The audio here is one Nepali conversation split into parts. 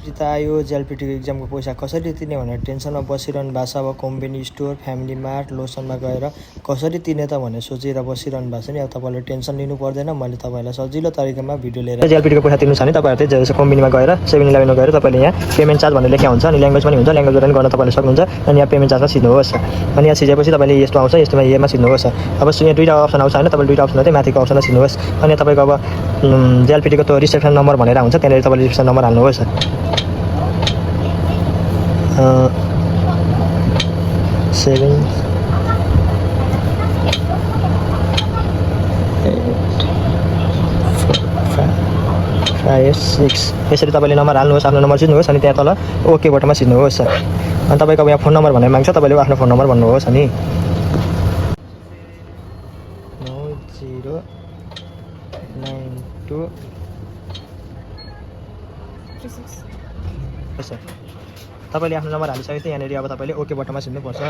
त आयो जेएलपीटीको एक्जामको पैसा कसरी तिर्ने भनेर टेन्सनमा बसिरहनु भएको छ। अब कम्बिनी स्टोर, फ्यामिली मार्ट, लोसनमा गएर कसरी तिर्ने त भनेर सोचेर बसिरहनु भएको छ नि। अब तपाईँले टेन्सन लिनु पर्दैन, मैले तपाईँलाई सजिलो तरिकामा भिडियो लिएर जेएलपीटीको पैसा तिर्नु छ भने तपाईँहरू चाहिँ जस्तो कम्बिनीमा गएर 7-11 गएर तपाईँले यहाँ पेमेन्ट चार्ज भनेर लेखा हुन्छ अनि ल्याङ्ग्वेज पनि हुन्छ, ल्याङ्ग्वेजबाट पनि गर्न तपाईँले सक्नुहुन्छ। अनि यहाँ पेमेन्ट चार्जमा सिध्नुहोस् अनि यहाँ सिधेपछि तपाईँले यस्तो आउँछ, यस्तोमा येमा सिध्नुहोस्। अब यहाँ दुईवटा अप्सन आउँछ होइन, तपाईँले दुईवटा अप्सन चाहिँ माथिको अप्सनमा सिध्नुहोस्। अनि तपाईँको अब जेएलपीटीको त्यो रिसेप्सन नम्बर भनेर हुन्छ, त्यहाँनिर तपाईँले रिसेप्सन नम्बर हाल्नुहोस्। 7 8 5 6 यसरी तपाईँले नम्बर हाल्नुहोस्, आफ्नो नम्बर चिन्नुहोस् अनि त्यहाँ तल ओके बटनमा चिन्नुहोस्। अनि तपाईँको अब यहाँ फोन नम्बर भनेर माग्छ, तपाईँले आफ्नो फोन नम्बर भन्नुहोस् अनि 909236 तपाईँले आफ्नो नम्बर हालिसकेपछि यहाँनिर अब तपाईँले ओके बटनमा छिर्नुपर्छ।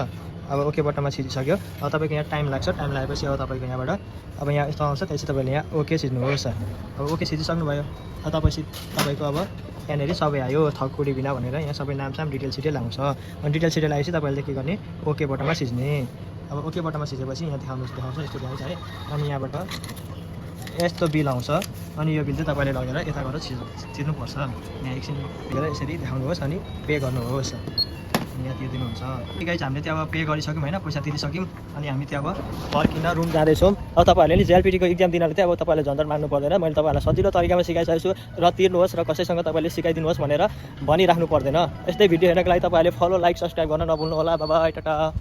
अब ओके बटनमा छिरिसक्यो। अब तपाईँको यहाँ टाइम लाग्छ, टाइम लागेपछि अब तपाईँको यहाँबाट अब यहाँ यस्तो आउँछ, त्यसपछि तपाईँले यहाँ ओके छिर्नुहोस्। अब ओके छिरिसक्नुभयो। अब तपाईँको अब यहाँनिर सबै आयो, थकुडी बिना भनेर यहाँ सबै नामसाम डिटेल सिटेल आउँछ। अनि डिटेल सिटेल आएपछि तपाईँले के गर्ने, ओके बटनमा छिर्ने। अब ओके बटनमा छिरेपछि यहाँ देखाउँछ यस्तो देखाउँछ है। अनि यहाँबाट यस्तो बिल आउँछ अनि यो बिल चाहिँ तपाईँले लगेर यता गएर छिर्नुपर्छ। यहाँ एकछिन लिएर यसरी देखाउनुहोस् अनि पे गर्नुहोस्। यहाँ तिर्दिनुहुन्छ। ठिक गाइज, हामीले त्यो अब पे गरिसक्यौँ होइन, पैसा तिरिसक्यौँ। अनि हामी त्यो अब फर्किन रुम जाँदैछौँ। अब तपाईँहरूले नि जेएलपीटीको इक्जाम दिनाले चाहिँ अब तपाईँले झन्झट मान्नु पर्दैन। मैले तपाईँहरूलाई सजिलो तरिकामा सिकाइसकेको छु र तिर्नुहोस् र कसैसँग तपाईँले सिकाइदिनुहोस् भनेर भनिराख्नु पर्दैन। यस्तै भिडियो हेर्नको लागि तपाईँहरूले फलो, लाइक, सब्सक्राइब गर्न नभुल्नु होला। Bye bye, Tata.